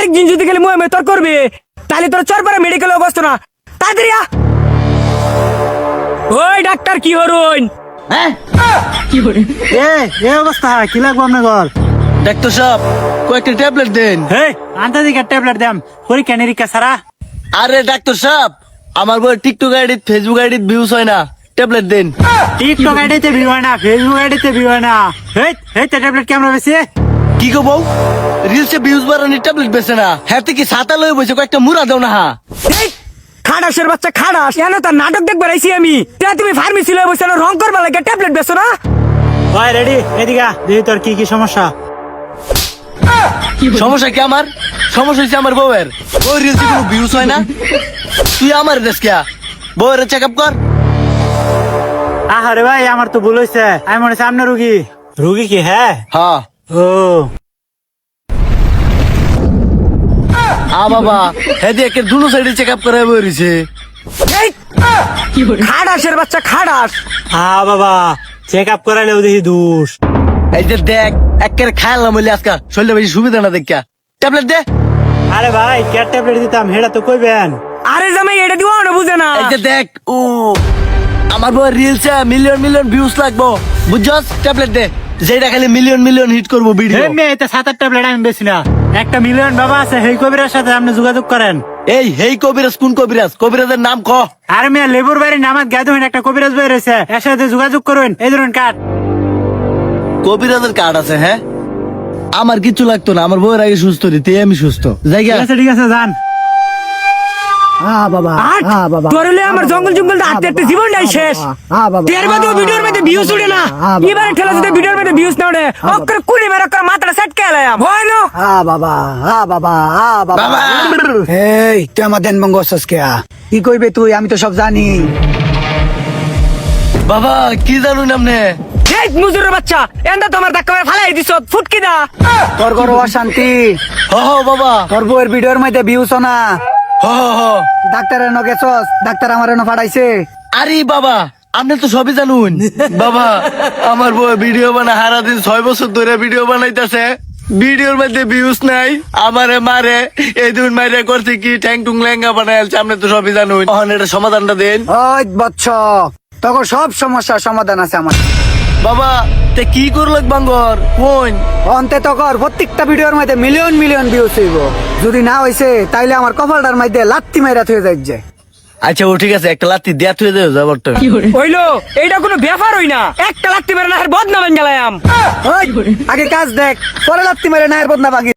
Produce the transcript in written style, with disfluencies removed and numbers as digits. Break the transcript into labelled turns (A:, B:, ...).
A: একদিন যদি খালি মুয়ে তোর করবে তাহলে তোর চরপাড়া মেডিকেল অবস্থা না তাড়াতাড়ি আ। ওই ডাক্তার কি হরুন
B: এ অবস্থা কি লাগবো আপনার ঘর?
C: ডাক্তার সাহেব কয়েকটা ট্যাবলেট দেন।
B: হেই আন্তাদিকে ট্যাবলেট দাম পরীক্ষা নিরীক্ষা সারা।
C: আরে ডাক্তার সাহেব আমার বই টিকটক আইডিত ফেসবুক আইডিত ভিউজ হয় না, ট্যাবলেট দেন।
B: টিকটক আইডিতে ভিউ হয় না, ফেসবুক আইডিতে ভিউ হয় না। হেই ট্যাবলেট কেমন বেশি?
C: কি গো বউ, রিলসে ভিউজ বাড়ানোর ট্যাবলেট বেছে না, হ্যাঁ কি ছাতা লয়ে বসে কয়েকটা মুড়া দাও না। হ্যাঁ
A: খাড়াসের বাচ্চা খাড়াস কেন তার নাটক দেখবার আইছি আমি। তুমি ফার্মেসি লয়ে বসে রং করবা লাগে ট্যাবলেট বেছো না।
B: ওই রেডি এদিকে দেখি তোর কি কি সমস্যা।
C: সমস্যা কি আমার? সমস্যা হচ্ছে আমার বউয়ের, ওই রিলসে কোনো ভিউজ হয় না। তুই আমার দেশ কে বউয়ের চেক আপ কর।
B: আরে ভাই আমার তো ভুল হয়েছে, আমি মনে হচ্ছে আপনার রুগী। রুগী কি? হ্যাঁ
C: হ্যাঁ
B: ও
C: বাবা হেদি একে দুনো সাইডে চেক আপ করে বইছে।
A: খাড়াসের বাচ্চা খাড়াস।
B: বাবা চেক আপ করাইলেও দেখি দোষ।
C: এই যে দেখ একের খায়ালাম হইলে আজকা শরীরে বেশি সুবিধা না দেখা, ট্যাবলেট দে।
B: আরে ভাই কে ট্যাবলেট দিতাম হেটা তো কইবেন।
A: আরে জামাই এটা দিও না বুঝে না।
C: এই যে দেখ ও আমার বউয়ের রিলসে মিলিয়ন মিলিয়ন ভিউজ লাগবো, বুঝছস? ট্যাবলেট দে যেটা খালি মিলিয়ন মিলিয়ন হিট করবো ভিডিও।
B: এমনি এটা 7-8 ট্যাবলেট আমি বেশি না। একটা মিলিয়ন বাবা আছে হেই কবিরের সাথে আপনি যোগাযোগ করেন।
C: এই হেই কবিরাজ কোন কবিরাজ? কবিরাজের নাম ক।
B: আর মেয়ে লেবুর বাড়ি নামাজ গায়ে ধরেন একটা কবিরাজ বই রয়েছে, এর সাথে যোগাযোগ করুন। এই ধরুন কার্ড।
C: কবিরাজের কার্ড আছে? হ্যাঁ আমার কিছু লাগতো না, আমার বউয়ের আগে সুস্থ দিতে আমি সুস্থ জায়গা।
B: ঠিক আছে যান।
A: তোর হলে আমার জঙ্গল জঙ্গল হাঁটতে হাঁটতে জীবনটাই শেষ। এর মধ্যে ভিডিওর মধ্যে ভিউজ উঠে না। এবারে ঠেলা যদি ভিডিওর মধ্যে ভিউজ না উঠে অক্কর কুড়ি মেরে অক্কর মাথাটা সেট কে লাম হয় না।
C: বাবা
D: এই তুই আমার দেন বঙ্গস কে কি কইবে তুই? আমি তো সব জানি।
C: বাবা কি জানুন আপনি?
A: এই মুজুরের বাচ্চা এন্ডা তোমার ধাক্কা মেরে ফালাই দিছ ফুটকি দা।
D: তোর ঘর অশান্তি,
C: হ বাবা
D: তোর বউয়ের ভিডিওর মধ্যে ভিউস না।
C: হ
D: ডাক্তার এনো গেছস, ডাক্তার আমার এনো ফাটাইছে।
C: আরে বাবা আপনি তো সবই জানুন। বাবা আমার বউ ভিডিও বানা হারা দিন 6 বছর ধরে ভিডিও বানাইতেছে, ভিডিওর মধ্যে ভিউজ নাই, আমারে মারে। এই দুন মাইরে করছে কি ঠ্যাং টুং লেঙ্গা বানাইছে, আপনি তো সবই জানুন। এখন এটা সমাধানটা দেন।
D: ওই বচ্চ তখন সব সমস্যার সমাধান আছে আমার।
C: বাবা তে কি করল বাঙ্গর কোন
D: অন্তে তকর প্রত্যেকটা ভিডিওর মধ্যে মিলিয়ন মিলিয়ন ভিউস হইব। যদি না হইছে তাইলে আমার কপালটার মধ্যে লাত্তি মাইরা থয়ে যাইছে।
C: আচ্ছা ও ঠিক আছে, একটা লাত্তি দেয়া তুই দেও যাবরটা।
A: হইলো এইটা কোনো ব্যাপার হই না। একটা লাগতে পারে না আর বদনাম গেলাম।
D: ওই আগে কাজ দেখ, পরে লাত্তি মারে না এর বদনা ভাঙি।